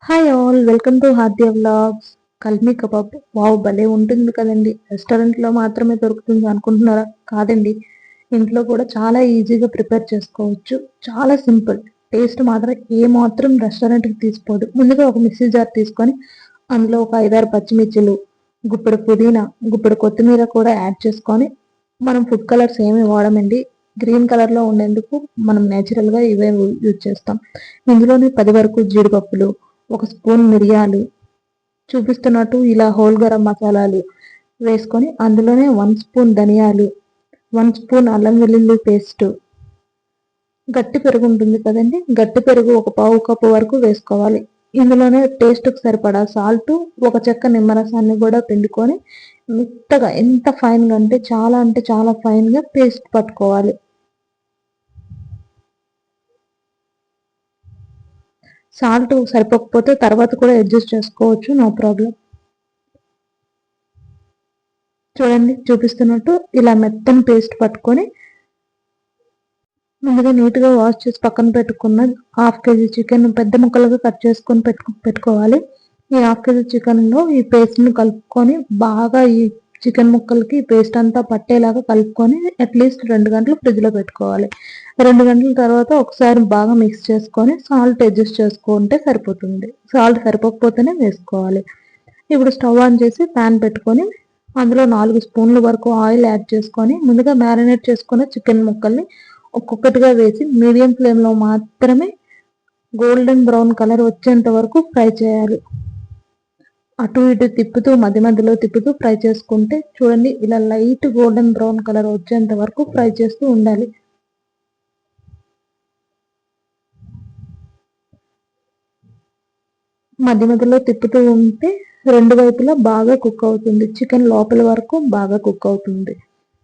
Hi all welcome to Hadya vlogs. Kalmi kebab wow భలే ఉంటుంది కదండి. రెస్టారెంట్లో మాత్రమే దొరుకుతుంది అనుకుంటున్నారా? కాదండి, ఇంట్లో కూడా చాలా ఈజీగా ప్రిపేర్ చేసుకోవచ్చు. చాలా సింపుల్, టేస్ట్ మాత్రం ఏ మాత్రం రెస్టారెంట్కి తీసిపోదు. ముందుగా ఒక మిక్సీ జార్ తీసుకొని అందులో ఒక 5-6 పచ్చిమిర్చిలు, గుప్పెడు పుదీనా, గుప్పెడు కొత్తిమీర కూడా యాడ్ చేసుకొని, మనం ఫుడ్ కలర్స్ ఏమి వాడమండి. గ్రీన్ కలర్లో ఉండేందుకు మనం నేచురల్గా ఇవే యూజ్ చేస్తాం. ఇందులోనే 10 వరకు జీడిపప్పులు, ఒక స్పూన్ మిరియాలు, చూపిస్తున్నట్టు ఇలా హోల్ గరం మసాలాలు వేసుకొని అందులోనే 1 స్పూన్ ధనియాలు, 1 స్పూన్ అల్లం వెల్లుల్లి పేస్ట్, గట్టి పెరుగు ఉంటుంది కదండి, గట్టి పెరుగు ఒక పావు కప్పు వరకు వేసుకోవాలి. ఇందులోనే టేస్ట్కి సరిపడా సాల్ట్, ఒక చెక్క నిమ్మరసాన్ని కూడా పిండుకొని మెత్తగా ఎంత ఫైన్గా అంటే చాలా ఫైన్గా పేస్ట్ పట్టుకోవాలి. సాల్ట్ సరిపోకపోతే తర్వాత కూడా అడ్జస్ట్ చేసుకోవచ్చు, నో ప్రాబ్లం. చూడండి చూపిస్తున్నట్టు ఇలా మెత్తని పేస్ట్ పట్టుకొని ముందుగా నీట్గా వాష్ చేసి పక్కన పెట్టుకున్న 1/2 కేజీ చికెన్ పెద్ద ముక్కలుగా కట్ చేసుకొని పెట్టుకోవాలి. ఈ 1/2 కేజీ చికెన్లో ఈ పేస్ట్ని కలుపుకొని బాగా ఈ చికెన్ ముక్కలకి పేస్ట్ అంతా పట్టేలాగా కలుపుకొని అట్లీస్ట్ 2 గంటలు ఫ్రిడ్జ్లో పెట్టుకోవాలి. 2 గంటల తర్వాత ఒకసారి బాగా మిక్స్ చేసుకొని సాల్ట్ అడ్జస్ట్ చేసుకుంటే సరిపోతుంది. సాల్ట్ సరిపోకపోతేనే వేసుకోవాలి. ఇప్పుడు స్టవ్ ఆన్ చేసి ప్యాన్ పెట్టుకొని అందులో 4 స్పూన్ల వరకు ఆయిల్ యాడ్ చేసుకొని ముందుగా మ్యారినేట్ చేసుకున్న చికెన్ ముక్కల్ని ఒక్కొక్కటిగా వేసి మీడియం ఫ్లేమ్లో మాత్రమే గోల్డెన్ బ్రౌన్ కలర్ వచ్చేంత వరకు ఫ్రై చేయాలి. అటు ఇటు తిప్పుతూ మధ్య మధ్యలో తిప్పుతూ ఫ్రై చేసుకుంటే చూడండి ఇలా లైట్ గోల్డెన్ బ్రౌన్ కలర్ వచ్చేంత వరకు ఫ్రై చేస్తూ ఉండాలి. మధ్య మధ్యలో తిప్పుతూ ఉంటే 2 వైపులా బాగా కుక్ అవుతుంది. చికెన్ లోపల వరకు బాగా కుక్ అవుతుంది.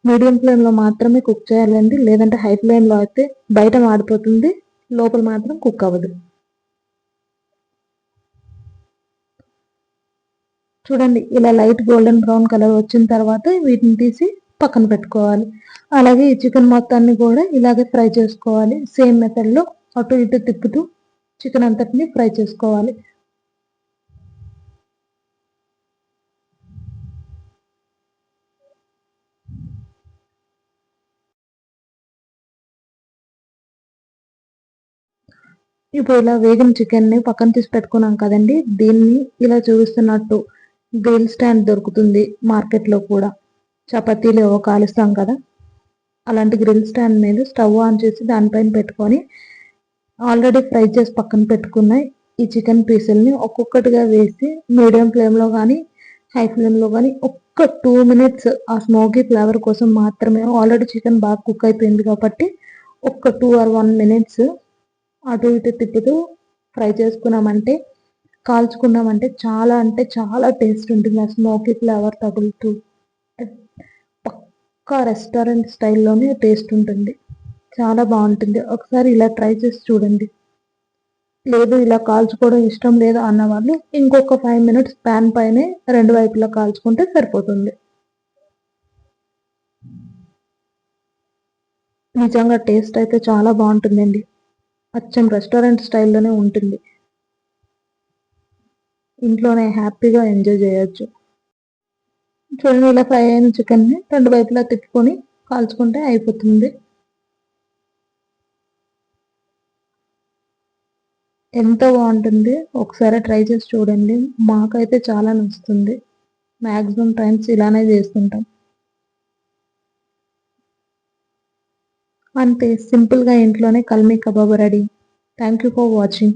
మీడియం ఫ్లేమ్లో మాత్రమే కుక్ చేయాలండి, లేదంటే హై ఫ్లేమ్లో అయితే బయట మాడిపోతుంది, లోపల మాత్రం కుక్ అవ్వదు. చూడండి ఇలా లైట్ గోల్డెన్ బ్రౌన్ కలర్ వచ్చిన తర్వాత వీటిని తీసి పక్కన పెట్టుకోవాలి. అలాగే ఈ చికెన్ మొత్తాన్ని కూడా ఇలాగే ఫ్రై చేసుకోవాలి. సేమ్ మెథడ్లో అటు ఇటు తిప్పుతూ చికెన్ అంతటిని ఫ్రై చేసుకోవాలి. ఇప్పుడు ఇలా వేగిన చికెన్ని పక్కన తీసి పెట్టుకున్నాం కదండి, దీన్ని ఇలా చూపిస్తున్నట్టు గ్రిల్ స్టాండ్ దొరుకుతుంది మార్కెట్లో కూడా. చపాతీలు ఏవో కాలుస్తాం కదా, అలాంటి గ్రిల్ స్టాండ్ మీద స్టవ్ ఆన్ చేసి దానిపైన పెట్టుకొని ఆల్రెడీ ఫ్రై చేసి పక్కన పెట్టుకున్న ఈ చికెన్ పీసుల్ని ఒక్కొక్కటిగా వేసి మీడియం ఫ్లేమ్లో కానీ హై ఫ్లేమ్లో కానీ ఒక్క 2 మినిట్స్ ఆ స్మోకీ ఫ్లేవర్ కోసం మాత్రమే, ఆల్రెడీ చికెన్ బాగా కుక్ అయిపోయింది కాబట్టి ఒక్క 2 or 1 మినిట్స్ అటు ఇటు తిప్పుతూ ఫ్రై చేసుకున్నామంటే, కాల్చుకున్నామంటే చాలా అంటే చాలా టేస్ట్ ఉంటుంది. ఆ స్మోకీ ఫ్లేవర్ తగులుతూ పక్కా రెస్టారెంట్ స్టైల్లోనే టేస్ట్ ఉంటుంది. చాలా బాగుంటుంది. ఒకసారి ఇలా ట్రై చేసి చూడండి. లేదు ఇలా కాల్చుకోవడం ఇష్టం లేదు అన్న వాళ్ళు ఇంకొక 5 మినిట్స్ ప్యాన్ పైనే 2 వైపులా కాల్చుకుంటే సరిపోతుంది. నిజంగా టేస్ట్ అయితే చాలా బాగుంటుందండి. అచ్చం రెస్టారెంట్ స్టైల్లోనే ఉంటుంది. ఇంట్లోనే హ్యాపీగా ఎంజాయ్ చేయొచ్చు. చూడండి ఇలా ఫ్రై అయిన చికెన్ని 2 వైపులా తిప్పుకొని కాల్చుకుంటే అయిపోతుంది. ఎంతో బాగుంటుంది. ఒకసారి ట్రై చేసి చూడండి. మాకైతే చాలా నచ్చుతుంది. మ్యాక్సిమం టైమ్స్ ఇలానే చేస్తుంటాం. అంతే సింపుల్గా ఇంట్లోనే kalmi kebab ready. Thank you for watching.